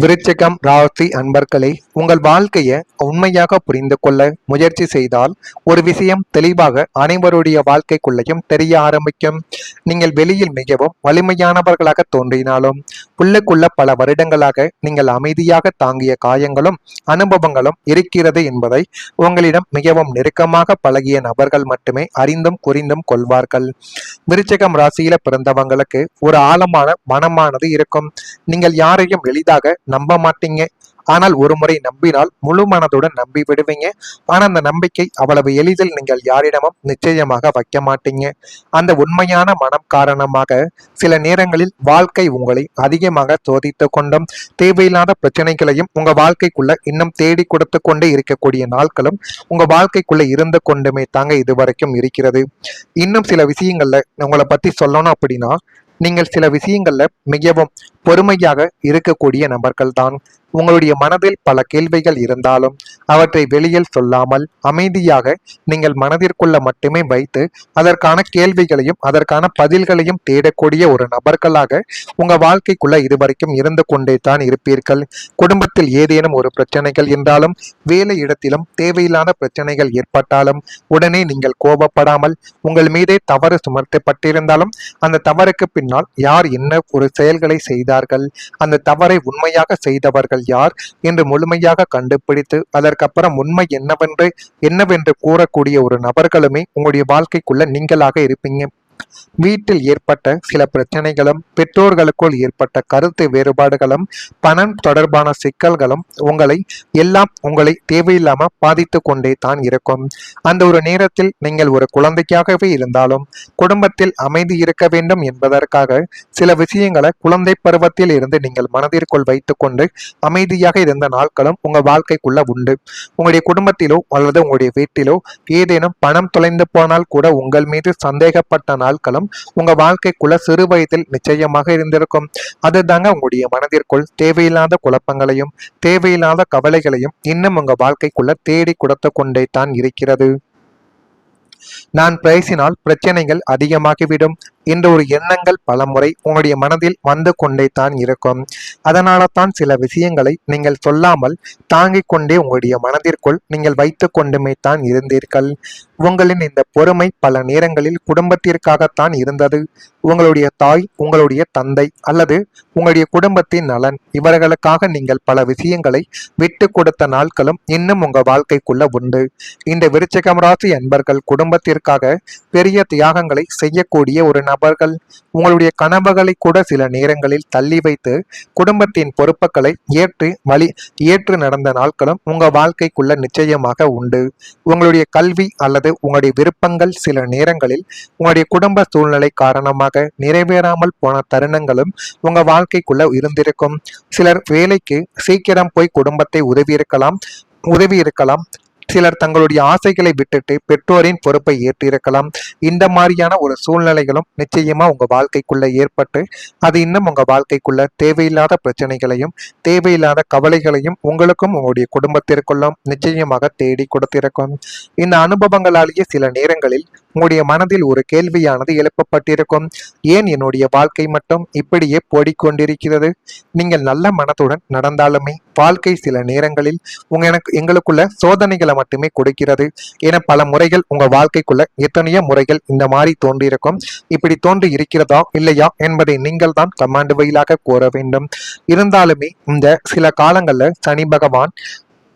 விருச்சிகம் ராசி அன்பர்களே, உங்கள் வாழ்க்கையை உண்மையாக புரிந்து கொள்ள முயற்சி செய்தால் ஒரு விஷயம் தெளிவாக அனைவருடைய வாழ்க்கைக்குள்ளேயும் தெரிய ஆரம்பிக்கும். நீங்கள் வெளியில் மிகவும் வலிமையானவர்களாக தோன்றினாலும் உள்ளுக்குள்ள பல வருடங்களாக நீங்கள் அமைதியாக தாங்கிய காயங்களும் அனுபவங்களும் இருக்கிறது என்பதை உங்களிடம் மிகவும் நெருக்கமாக பழகிய நபர்கள் மட்டுமே அறிந்தும் புரிந்தும் கொள்வார்கள். விருச்சிகம் ராசியில பிறந்தவங்களுக்கு ஒரு ஆழமான மனமானது இருக்கும். நீங்கள் யாரையும் எளிதாக நம்ப மாட்டீங்க. ஆனால் ஒரு முறை நம்பினால் முழு மனதுடன் நம்பி விடுவீங்க. ஆனா அந்த நம்பிக்கை அவ்வளவு எளிதில் நீங்கள் யாரிடமும் நிச்சயமாக வைக்க மாட்டீங்க. அந்த உண்மையான மனம் காரணமாக சில நேரங்களில் வாழ்க்கை உங்களை அதிகமாக சோதித்து கொண்டும் தேவையில்லாத பிரச்சனைகளையும் உங்க வாழ்க்கைக்குள்ள இன்னும் தேடி கொடுத்து கொண்டே இருக்கக்கூடிய நாட்களும் உங்க வாழ்க்கைக்குள்ள இருந்து கொண்டுமே தாங்க இதுவரைக்கும் இருக்கிறது. இன்னும் சில விஷயங்கள்ல உங்களை பத்தி சொல்லணும் அப்படின்னா, நீங்கள் சில விஷயங்கள்ல மிகவும் பொறுமையாக இருக்கக்கூடிய நபர்கள் தான். உங்களுடைய மனதில் பல கேள்விகள் இருந்தாலும் அவற்றை வெளியில் சொல்லாமல் அமைதியாக நீங்கள் மனதிற்குள்ள மட்டுமே வைத்து அதற்கான கேள்விகளையும் அதற்கான பதில்களையும் தேடக்கூடிய ஒரு நபர்களாக உங்க வாழ்க்கைக்குள்ள இதுவரைக்கும் இருந்து கொண்டே தான் இருப்பீர்கள். குடும்பத்தில் ஏதேனும் ஒரு பிரச்சனைகள் என்றாலும், வேலை இடத்திலும் தேவையில்லாத பிரச்சனைகள் ஏற்பட்டாலும் உடனே நீங்கள் கோபப்படாமல் உங்கள் மீதே தவறு சுமத்தப்பட்டிருந்தாலும் அந்த தவறுக்கு பின்னால் யார் என்ன ஒரு செயல்களை செய்தார்கள், அந்த தவறை உண்மையாக செய்தவர்கள் யார் என்று முழுமையாக கண்டுபிடித்து அதற்கப்புறம் உண்மை என்னவென்று கூறக்கூடிய ஒரு நபர்களுமே உங்களுடைய வாழ்க்கைக்குள்ள நீங்களாக இருப்பீங்க. வீட்டில் ஏற்பட்ட சில பிரச்சனைகளும் பெற்றோர்களுக்குள் ஏற்பட்ட கருத்து வேறுபாடுகளும் பணம் தொடர்பான சிக்கல்களும் உங்களை தேவையில்லாம பாதித்து கொண்டே தான் இருக்கும். அந்த ஒரு நேரத்தில் நீங்கள் ஒரு குழந்தைக்காகவே இருந்தாலும் குடும்பத்தில் அமைதி இருக்க வேண்டும் என்பதற்காக சில விஷயங்களை குழந்தை பருவத்தில் இருந்து நீங்கள் மனதிற்குள் வைத்துக் கொண்டு அமைதியாக இருந்த நாட்களும் உங்க வாழ்க்கைக்குள்ள உண்டு. உங்களுடைய குடும்பத்திலோ அல்லது உங்களுடைய வீட்டிலோ ஏதேனும் பணம் தொலைந்து போனால் கூட உங்கள் மீது சந்தேகப்பட்ட நாட்களும் உங்க வாழ்க்கைக்குள்ள சிறு வயதில் நிச்சயமாக இருந்திருக்கும். அதுதாங்க உங்களுடைய மனதிற்குள் தேவையில்லாத குழப்பங்களையும் தேவையில்லாத கவலைகளையும் இன்னும் உங்க வாழ்க்கைக்குள்ள தேடி கொடுத்து கொண்டே தான் இருக்கிறது. நான் பேசினால் பிரச்சனைகள் அதிகமாகிவிடும் என்ற ஒரு எண்ணங்கள் பலமுறை உங்களுடைய மனதில் வந்து கொண்டே தான் இருக்கும். அதனால தான் சில விஷயங்களை நீங்கள் சொல்லாமல் தாங்கிக் கொண்டே உங்களுடைய மனதிற்குள் நீங்கள் வைத்து கொண்டுமே தான் இருந்தீர்கள். உங்களின் இந்த பொறுமை பல நேரங்களில் குடும்பத்திற்காகத்தான் இருந்தது. உங்களுடைய தாய், உங்களுடைய தந்தை அல்லது உங்களுடைய குடும்பத்தின் நலன், இவர்களுக்காக நீங்கள் பல விஷயங்களை விட்டு கொடுத்த நாட்களும் இன்னும் உங்க வாழ்க்கைக்குள்ள உண்டு. இந்த விருச்சிகம் ராசி அன்பர்கள் குடும்பத்திற்காக பெரிய தியாகங்களை செய்யக்கூடிய ஒரு நபர்கள். உங்களுடைய கனவுகளை கூட சில நேரங்களில் தள்ளி வைத்து குடும்பத்தின் பொறுப்புகளை ஏற்று நடந்த நாட்களும் உங்க வாழ்க்கைக்குள்ள நிச்சயமாக உண்டு. உங்களுடைய கல்வி அல்லது உங்களுடைய விருப்பங்கள் சில நேரங்களில் உங்களுடைய குடும்ப சூழ்நிலை காரணமாக நிறைவேறாமல் போன தருணங்களும் உங்க வாழ்க்கைக்குள்ள இருந்திருக்கும். சிலர் வேலைக்கு சீக்கிரம் போய் குடும்பத்தை உதவி இருக்கலாம். சிலர் தங்களுடைய ஆசைகளை விட்டுட்டு பெற்றோரின் பொறுப்பை ஏற்றிருக்கலாம். இந்த மாதிரியான ஒரு சூழ்நிலைகளும் நிச்சயமா உங்க வாழ்க்கைக்குள்ள ஏற்பட்டு அது இன்னும் உங்க வாழ்க்கைக்குள்ள தேவையில்லாத பிரச்சனைகளையும் தேவையில்லாத கவலைகளையும் உங்களுக்கும் உங்களுடைய குடும்பத்திற்குள்ளும் நிச்சயமாக தேடி கொடுத்திருக்கும். இந்த அனுபவங்களாலேயே சில நேரங்களில் உங்களுடைய மனதில் ஒரு கேள்வியானது எழுப்பப்பட்டிருக்கும். ஏன் என்னுடைய வாழ்க்கை மட்டும் இப்படியே போடிக்கொண்டிருக்கிறது? நீங்கள் நல்ல மனத்துடன் நடந்தாலுமே வாழ்க்கை சில நேரங்களில் எங்களுக்குள்ள சோதனைகளை மட்டுமே கொடுக்கிறது என பல முறைகள் உங்க வாழ்க்கைக்குள்ள எத்தனையோ முறைகள் இந்த மாதிரி தோன்றியிருக்கும். இப்படி தோன்றி இருக்கிறதா இல்லையா என்பதை நீங்கள் தான் கமாண்ட் வழியாக கூற வேண்டும். இருந்தாலுமே இந்த சில காலங்கள்ல சனி பகவான்,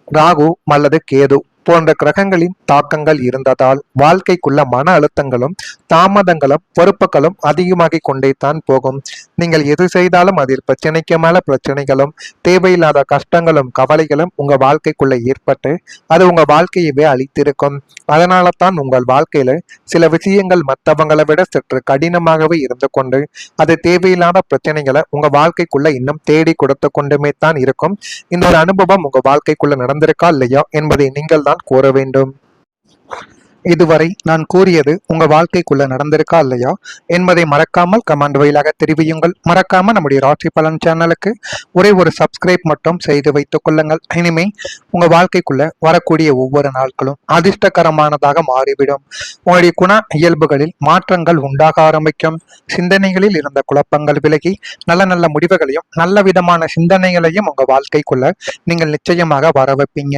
ராகு அல்லது கேது போன்ற கிரகங்களின் தாக்கங்கள் இருந்ததால் வாழ்க்கைக்குள்ள மன அழுத்தங்களும் தாமதங்களும் பொறுப்புகளும் அதிகமாகிக் கொண்டே தான் போகும். நீங்கள் எது செய்தாலும் அதில் பிரச்சனைக்கு மேல பிரச்சனைகளும் தேவையில்லாத கஷ்டங்களும் கவலைகளும் உங்க வாழ்க்கைக்குள்ள ஏற்பட்டு அது உங்க வாழ்க்கையவே அழித்திருக்கும். அதனால தான் உங்கள் வாழ்க்கையில சில விஷயங்கள் மற்றவங்களை விட சற்று கடினமாகவே இருந்து கொண்டு அது தேவையில்லாத பிரச்சனைகளை உங்க வாழ்க்கைக்குள்ள இன்னும் தேடி கொடுத்து கொண்டுமே தான் இருக்கும். இந்த ஒரு அனுபவம் உங்க வாழ்க்கைக்குள்ள நடந்திருக்கா இல்லையா என்பதை நீங்கள் தான் கூற வேண்டும். இதுவரை நான் கூறியது உங்க வாழ்க்கைக்குள்ள நடந்திருக்கா இல்லையா என்பதை மறக்காமல் கமெண்ட் வாயிலாக தெரிவியுங்கள். மறக்காம நம்முடைய ராசி பலன் சேனலுக்கு ஒரே ஒரு சப்ஸ்கிரைப் மட்டும் செய்து வைத்துக் கொள்ளுங்கள். இனிமே உங்க வாழ்க்கைக்குள்ள வரக்கூடிய ஒவ்வொரு நாட்களும் அதிர்ஷ்டகரமானதாக மாறிவிடும். உங்களுடைய குண இயல்புகளில் மாற்றங்கள் உண்டாக ஆரம்பிக்கும். சிந்தனைகளில் இருந்த குழப்பங்கள் விலகி நல்ல நல்ல முடிவுகளையும் நல்ல விதமான சிந்தனைகளையும் உங்க வாழ்க்கைக்குள்ள நீங்கள் நிச்சயமாக வர வைப்பீங்க.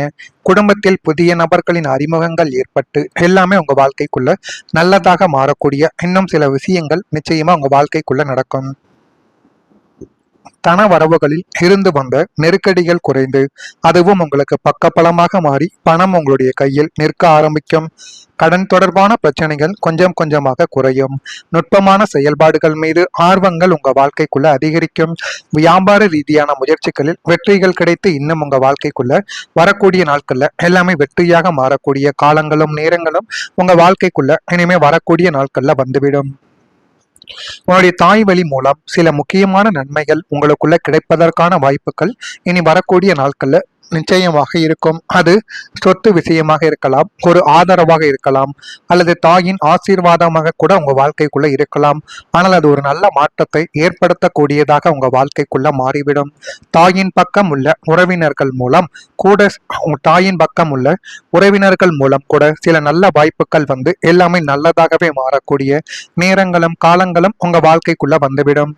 குடும்பத்தில் புதிய நபர்களின் அறிமுகங்கள் ஏற்பட்டு எல்லாமே உங்க வாழ்க்கைக்குள்ள நல்லதாக மாறக்கூடிய இன்னும் சில விஷயங்கள் நிச்சயமா உங்க வாழ்க்கைக்குள்ள நடக்கும். தன வரவுகளில் இருந்து வந்த நெருக்கடிகள் குறைந்து அதுவும் உங்களுக்கு பக்கபலமாக மாறி பணம் உங்களுடைய கையில் நிற்க ஆரம்பிக்கும். கடன் தொடர்பான பிரச்சனைகள் கொஞ்சம் கொஞ்சமாக குறையும். நுட்பமான செயல்பாடுகள் மீது ஆர்வங்கள் உங்க வாழ்க்கைக்குள்ள அதிகரிக்கும். வியாபார ரீதியான முயற்சிகளில் வெற்றிகள் கிடைத்து இன்னும் உங்க வாழ்க்கைக்குள்ள வரக்கூடிய நாட்கள்ல எல்லாமே வெற்றியாக மாறக்கூடிய காலங்களும் நேரங்களும் உங்க வாழ்க்கைக்குள்ள இனிமே வரக்கூடிய நாட்கள்ல வந்துவிடும். உங்களுடைய தாய் வழி மூலம் சில முக்கியமான நன்மைகள் உங்களுக்குள்ள கிடைப்பதற்கான வாய்ப்புகள் இனி வரக்கூடிய நாட்கள்ல நிச்சயமாக இருக்கும். அது சொத்து விஷயமாக இருக்கலாம், ஒரு ஆதரவாக இருக்கலாம், அல்லது தாயின் ஆசீர்வாதமாக கூட உங்க வாழ்க்கைக்குள்ள இருக்கலாம். ஆனால் அது ஒரு நல்ல மாற்றத்தை ஏற்படுத்தக்கூடியதாக உங்க வாழ்க்கைக்குள்ள மாறிவிடும். தாயின் பக்கம் உள்ள உறவினர்கள் மூலம் கூட தாயின் பக்கம் உள்ள உறவினர்கள் மூலம் கூட சில நல்ல வாய்ப்புகள் வந்து எல்லாமே நல்லதாகவே மாறக்கூடிய நேரங்களும் காலங்களும் உங்க வாழ்க்கைக்குள்ள வந்துவிடும்.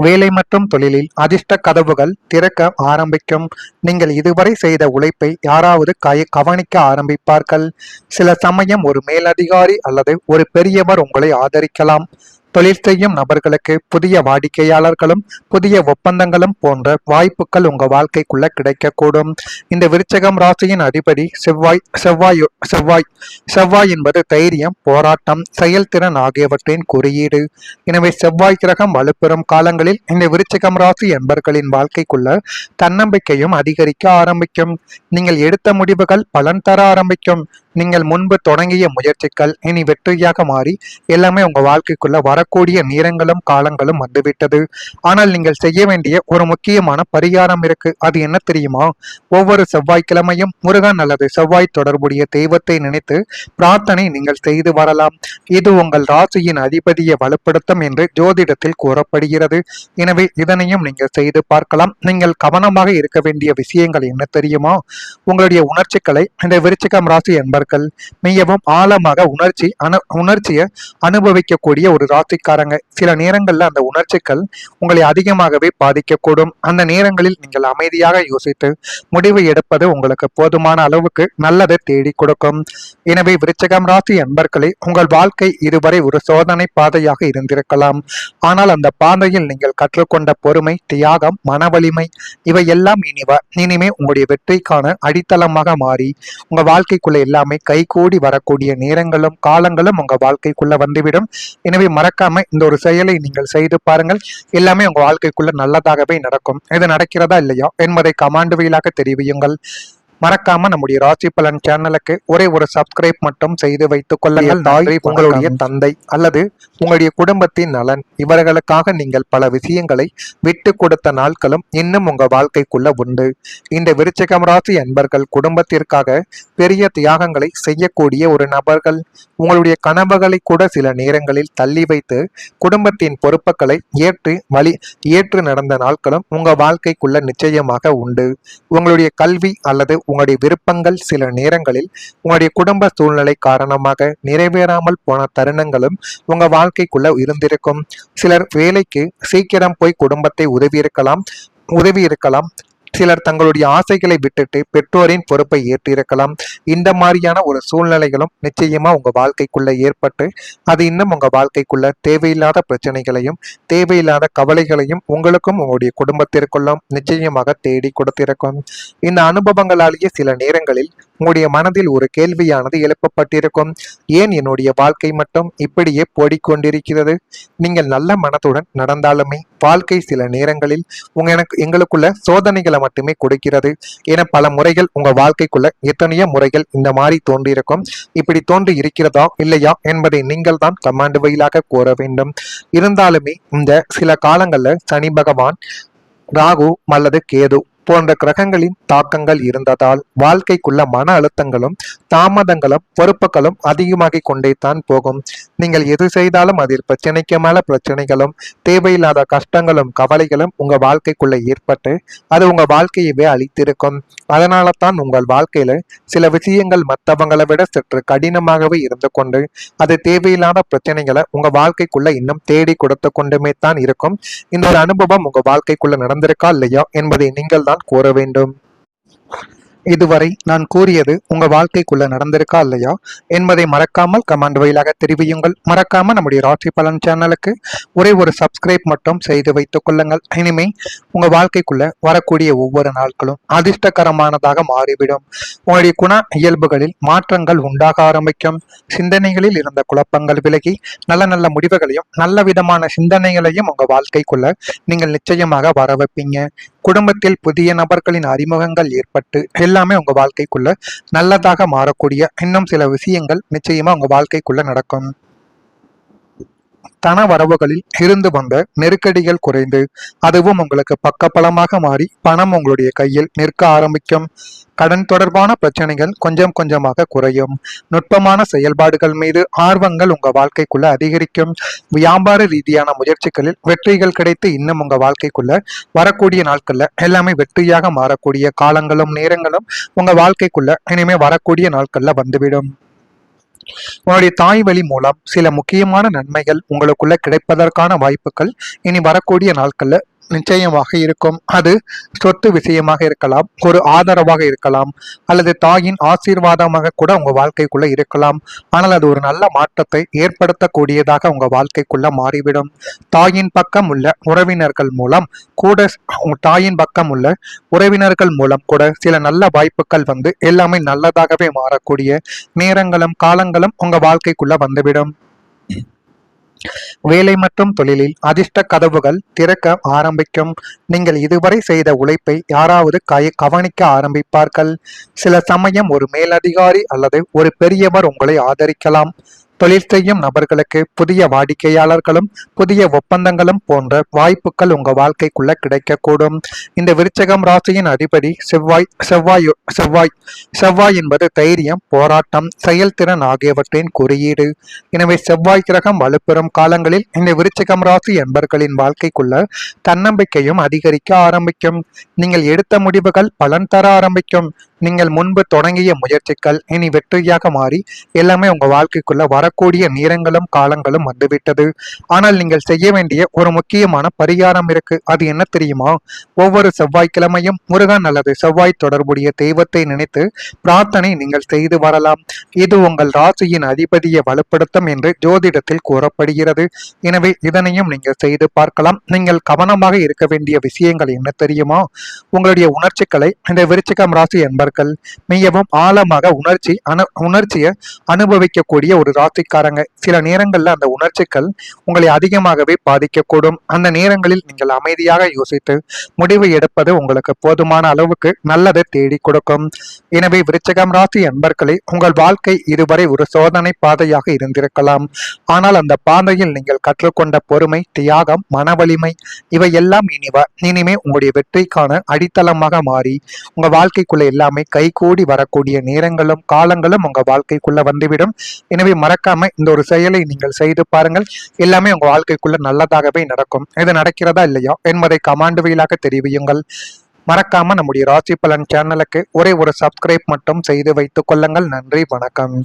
வேலை மற்றும் தொழிலில் அதிர்ஷ்ட கதவுகள் திறக்க ஆரம்பிக்கும். நீங்கள் இதுவரை செய்த உழைப்பை யாராவது கவனிக்க ஆரம்பிப்பார்கள். சில சமயம் ஒரு மேலதிகாரி அல்லது ஒரு பெரியவர் உங்களை ஆதரிக்கலாம். தொழில் செய்யும் நபர்களுக்கு புதிய வாடிக்கையாளர்களும் புதிய ஒப்பந்தங்களும் போன்ற வாய்ப்புகள் உங்க வாழ்க்கைக்குள்ள கிடைக்கக்கூடும். இந்த விருச்சகம் ராசியின் அதிபதி செவ்வாய் என்பது தைரியம், போராட்டம், செயல்திறன் ஆகியவற்றின் குறியீடு. எனவே செவ்வாய் கிரகம் வலுப்பெறும் காலங்களில் இந்த விருச்சகம் ராசி என்பர்களின் வாழ்க்கைக்குள்ள தன்னம்பிக்கையும் அதிகரிக்க ஆரம்பிக்கும். நீங்கள் எடுத்த முடிவுகள் பலன் தர ஆரம்பிக்கும். நீங்கள் முன்பு தொடங்கிய முயற்சிகள் இனி வெற்றியாக மாறி எல்லாமே உங்க வாழ்க்கைக்குள்ள வரக்கூடிய நேரங்களும் காலங்களும் வந்துவிட்டது. ஆனால் நீங்கள் செய்ய வேண்டிய ஒரு முக்கியமான பரிகாரம் இருக்கு. அது என்ன தெரியுமா? ஒவ்வொரு செவ்வாய்க்கிழமையும் முருகன் அல்லது செவ்வாய் தொடர்புடைய தெய்வத்தை நினைத்து பிரார்த்தனை நீங்கள் செய்து வரலாம். இது உங்கள் ராசியின் அதிபதியை வலுப்படுத்தும் என்று ஜோதிடத்தில் கூறப்படுகிறது. எனவே இதனையும் நீங்கள் செய்து பார்க்கலாம். நீங்கள் கவனமாக இருக்க வேண்டிய விஷயங்கள் என்ன தெரியுமா? உங்களுடைய உணர்ச்சிகளை இந்த விருச்சிகம் ராசி என்பது மிகவும் ஆழமாக உணர்ச்சியை அனுபவிக்கக்கூடிய ஒரு ராசிக்காரங்க. சில நேரங்கள்ல அந்த உணர்ச்சிகள் உங்களை அதிகமாகவே பாதிக்கக்கூடும். அந்த நேரங்களில் நீங்கள் அமைதியாக யோசித்து முடிவு எடுப்பது உங்களுக்கு போதுமான அளவுக்கு நல்லதை தேடி கொடுக்கும். எனவே விருச்சிகம் ராசி அன்பர்களே, உங்கள் வாழ்க்கை இதுவரை ஒரு சோதனை பாதையாக இருந்திருக்கலாம். ஆனால் அந்த பாதையில் நீங்கள் கற்றுக்கொண்ட பொறுமை, தியாகம், மன வலிமை இவை எல்லாம் இனிமே உங்களுடைய வெற்றிக்கான அடித்தளமாக மாறி உங்க வாழ்க்கைக்குள்ள எல்லாமே கைகூடி வரக்கூடிய நேரங்களும் காலங்களும் உங்க வாழ்க்கைக்குள்ள வந்துவிடும். எனவே மறக்காம இந்த ஒரு செயலை நீங்கள் செய்து பாருங்கள். எல்லாமே உங்க வாழ்க்கைக்குள்ள நல்லதாகவே நடக்கும். இது நடக்கிறதா இல்லையா என்பதை கமெண்ட் வாயிலாக தெரிவியுங்கள். மறக்காம நம்முடைய ராசி பலன் சேனலுக்கு ஒரே ஒரு சப்ஸ்கிரைப் மட்டும் செய்து வைத்துக் கொள்ளுங்கள். உங்களுடைய தந்தை அல்லது உங்களுடைய குடும்பத்தின் நலன் இவர்களுக்காக நீங்கள் பல விஷயங்களை விட்டு கொடுத்த நாட்களும் இன்னும் உங்க வாழ்க்கைக்குள்ள உண்டு. இந்த விருச்சிகம் ராசி அன்பர்கள் குடும்பத்திற்காக பெரிய தியாகங்களை செய்யக்கூடிய ஒரு நபர்கள். உங்களுடைய கனவுகளை கூட சில நேரங்களில் தள்ளி வைத்து குடும்பத்தின் பொறுப்புகளை ஏற்று நடந்த நாட்களும் உங்க வாழ்க்கைக்குள்ள நிச்சயமாக உண்டு. உங்களுடைய கல்வி அல்லது உங்களுடைய விருப்பங்கள் சில நேரங்களில் உங்களுடைய குடும்ப சூழ்நிலை காரணமாக நிறைவேறாமல் போன தருணங்களும் உங்க வாழ்க்கைக்குள்ள இருந்திருக்கும். சிலர் வேலைக்கு சீக்கிரம் போய் குடும்பத்தை உதவி இருக்கலாம். சிலர் தங்களுடைய ஆசைகளை விட்டுட்டு பெற்றோரின் பொறுப்பை ஏற்றிருக்கலாம். இந்த மாதிரியான ஒரு சூழ்நிலைகளும் நிச்சயமா உங்க வாழ்க்கைக்குள்ள ஏற்பட்டு அது இன்னும் உங்க வாழ்க்கைக்குள்ள தேவையில்லாத பிரச்சனைகளையும் தேவையில்லாத கவலைகளையும் உங்களுக்கும் உங்களுடைய குடும்பத்திற்குள்ளும் நிச்சயமாக தேடி கொடுத்திருக்கும். இந்த அனுபவங்களாலேயே சில நேரங்களில் உங்களுடைய மனதில் ஒரு கேள்வியானது எழுப்பப்பட்டிருக்கும். ஏன் என்னுடைய வாழ்க்கை மட்டும் இப்படியே போடிக்கொண்டிருக்கிறது? நீங்கள் நல்ல மனத்துடன் நடந்தாலுமே வாழ்க்கை சில நேரங்களில் எங்களுக்குள்ள சோதனைகளை மட்டுமே கொடுக்கிறது என பல முறைகள் உங்க வாழ்க்கைக்குள்ள எத்தனையோ முறைகள் இந்த மாதிரி தோன்றியிருக்கும். இப்படி தோன்றி இருக்கிறதா இல்லையா என்பதை நீங்கள் தான் கமாண்ட் வாயிலாக கூற வேண்டும். இருந்தாலுமே இந்த சில காலங்கள்ல சனி பகவான், ராகு அல்லது கேது போன்ற கிரகங்களின் தாக்கங்கள் இருந்ததால் வாழ்க்கைக்குள்ள மன அழுத்தங்களும் தாமதங்களும் பொறுப்புகளும் அதிகமாகிக் கொண்டே தான் போகும். நீங்கள் எது செய்தாலும் அதில் பிரச்சனைக்கு மேல பிரச்சனைகளும் தேவையில்லாத கஷ்டங்களும் கவலைகளும் உங்க வாழ்க்கைக்குள்ள ஏற்பட்டு அது உங்க வாழ்க்கையவே அழித்திருக்கும். அதனால தான் உங்கள் வாழ்க்கையில சில விஷயங்கள் மற்றவங்களை விட சற்று கடினமாகவே இருந்து கொண்டு அது தேவையில்லாத பிரச்சனைகளை உங்க வாழ்க்கைக்குள்ள இன்னும் தேடி கொடுத்து கொண்டுமே தான் இருக்கும். இந்த ஒரு அனுபவம் உங்க வாழ்க்கைக்குள்ள நடந்திருக்கா இல்லையா என்பதை நீங்கள் தான் கூற வேண்டும். இதுவரை நான் கூறியது உங்க வாழ்க்கைக்குள்ள நடந்திருக்கா இல்லையா என்பதை மறக்காமல் கமெண்ட் வழியாக தெரிவியுங்கள். மறக்காம நம்முடைய ராசி பலன் சேனலுக்கு ஒரே ஒரு சப்ஸ்கிரைப் மட்டும் செய்து வைத்துக் கொள்ளுங்கள். இனிமே உங்க வாழ்க்கைக்குள்ள வரக்கூடிய ஒவ்வொரு நாட்களும் அதிர்ஷ்டகரமானதாக மாறிவிடும். உங்களுடைய குண இயல்புகளில் மாற்றங்கள் உண்டாக ஆரம்பிக்கும். சிந்தனைகளில் இருந்த குழப்பங்கள் விலகி நல்ல நல்ல முடிவுகளையும் நல்ல விதமான சிந்தனைகளையும் உங்க வாழ்க்கைக்குள்ள நீங்கள் நிச்சயமாக வர வைப்பீங்க. குடும்பத்தில் புதிய நபர்களின் அறிமுகங்கள் ஏற்பட்டு எல்லாமே உங்க வாழ்க்கைக்குள்ள நல்லதாக மாறக்கூடிய இன்னும் சில விஷயங்கள் நிச்சயமா உங்க வாழ்க்கைக்குள்ள நடக்கும். தன வரவுகளில் இருந்து வந்த நெருக்கடிகள் குறைந்து அதுவும் உங்களுக்கு பக்கபலமாக மாறி பணம் உங்களுடைய கையில் நிற்க ஆரம்பிக்கும். கடன் தொடர்பான பிரச்சனைகள் கொஞ்சம் கொஞ்சமாக குறையும். நுட்பமான செயல்பாடுகள் மீது ஆர்வங்கள் உங்க வாழ்க்கைக்குள்ள அதிகரிக்கும். வியாபார ரீதியான முயற்சிகளில் வெற்றிகள் கிடைத்து இன்னும் உங்க வாழ்க்கைக்குள்ள வரக்கூடிய நாட்கள்ல எல்லாமே வெற்றியாக மாறக்கூடிய காலங்களும் நேரங்களும் உங்க வாழ்க்கைக்குள்ள இனிமே வரக்கூடிய நாட்கள்ல வந்துவிடும். உங்களுடைய தாய் வழி மூலம் சில முக்கியமான நன்மைகள் உங்களுக்குள்ள கிடைப்பதற்கான வாய்ப்புகள் இனி வரக்கூடிய நாட்கள்ல நிச்சயமாக இருக்கும். அது சொத்து விஷயமாக இருக்கலாம், ஒரு ஆதரவாக இருக்கலாம், அல்லது தாயின் ஆசீர்வாதமாக கூட உங்க வாழ்க்கைக்குள்ள இருக்கலாம். ஆனால் அது ஒரு நல்ல மாற்றத்தை ஏற்படுத்தக்கூடியதாக உங்க வாழ்க்கைக்குள்ள மாறிவிடும். தாயின் பக்கம் உள்ள உறவினர்கள் மூலம் கூட தாயின் பக்கம் உள்ள உறவினர்கள் மூலம் கூட சில நல்ல வாய்ப்புகள் வந்து எல்லாமே நல்லதாகவே மாறக்கூடிய நேரங்களும் காலங்களும் உங்க வாழ்க்கைக்குள்ள வந்துவிடும். வேலை மற்றும் தொழிலில் அதிர்ஷ்ட கதவுகள் திறக்க ஆரம்பிக்கும். நீங்கள் இதுவரை செய்த உழைப்பை யாராவது கவனிக்க ஆரம்பிப்பார்கள். சில சமயம் ஒரு மேலதிகாரி அல்லது ஒரு பெரியவர் உங்களை ஆதரிக்கலாம். தொழில் செய்யும் நபர்களுக்கு புதிய வாடிக்கையாளர்களும் புதிய ஒப்பந்தங்களும் போன்ற வாய்ப்புகள் உங்க வாழ்க்கைக்குள்ள கிடைக்கக்கூடும். இந்த விருச்சகம் ராசியின் அதிபதி செவ்வாய் செவ்வாய் செவ்வாய் செவ்வாய் என்பது தைரியம், போராட்டம், செயல்திறன் ஆகியவற்றின் குறியீடு. எனவே செவ்வாய் கிரகம் வலுப்பெறும் காலங்களில் இந்த விருச்சகம் ராசி என்பர்களின் வாழ்க்கைக்குள்ள தன்னம்பிக்கையும் அதிகரிக்க ஆரம்பிக்கும். நீங்கள் எடுத்த முடிவுகள் பலன் தர ஆரம்பிக்கும். நீங்கள் முன்பு தொடங்கிய முயற்சிகள் இனி வெற்றியாக மாறி எல்லாமே உங்க வாழ்க்கைக்குள்ள வரக்கூடிய நேரங்களும் காலங்களும் வந்துவிட்டது. ஆனால் நீங்கள் செய்ய வேண்டிய ஒரு முக்கியமான பரிகாரம் இருக்கு. அது என்ன தெரியுமா? ஒவ்வொரு செவ்வாய்க்கிழமையும் முருகன் அல்லது செவ்வாய் தொடர்புடைய தெய்வத்தை நினைத்து பிரார்த்தனை நீங்கள் செய்து வரலாம். இது உங்கள் ராசியின் அதிபதியை வலுப்படுத்தும் என்று ஜோதிடத்தில் கூறப்படுகிறது. எனவே இதனையும் நீங்கள் செய்து பார்க்கலாம். நீங்கள் கவனமாக இருக்க வேண்டிய விஷயங்கள் என்ன தெரியுமா? உங்களுடைய உணர்ச்சிகளை இந்த விருச்சிகம் ராசி என்பர்கள் மிகவும் ஆழமாக உணர்ச்சியை அனுபவிக்கக்கூடிய ஒரு ராசிக்காரங்க. சில நேரங்கள்ல அந்த உணர்ச்சிகள் உங்களை அதிகமாகவே பாதிக்கக்கூடும். அந்த நேரங்களில் நீங்கள் அமைதியாக யோசித்து முடிவு எடுப்பது உங்களுக்கு போதுமான அளவுக்கு நல்லதை தேடி கொடுக்கும். எனவே விருச்சிகம் ராசி அன்பர்களே, உங்கள் வாழ்க்கை இதுவரை ஒரு சோதனை பாதையாக இருந்திருக்கலாம். ஆனால் அந்த பாதையில் நீங்கள் கற்றுக்கொண்ட பொறுமை, தியாகம், மன வலிமை இவையெல்லாம் இனிமே உங்களுடைய வெற்றிக்கான அடித்தளமாக மாறி உங்க வாழ்க்கைக்குள்ள எல்லாமே கைகூடி வரக்கூடிய நேரங்களும் காலங்களும் உங்க வாழ்க்கைக்குள்ள வந்துவிடும். எனவே மறக்காம இந்த ஒரு செயலை நீங்கள் செய்து பாருங்கள். எல்லாமே உங்க வாழ்க்கைக்குள்ள நல்லதாகவே நடக்கும். இது நடக்கிறதா இல்லையா என்பதை கமெண்ட் வழியாக தெரிவியுங்கள். மறக்காம நம்முடைய ராசி பலன் சேனலுக்கு ஒரே ஒரு சப்ஸ்கிரைப் மட்டும் செய்து வைத்துக் கொள்ளுங்கள். நன்றி, வணக்கம்.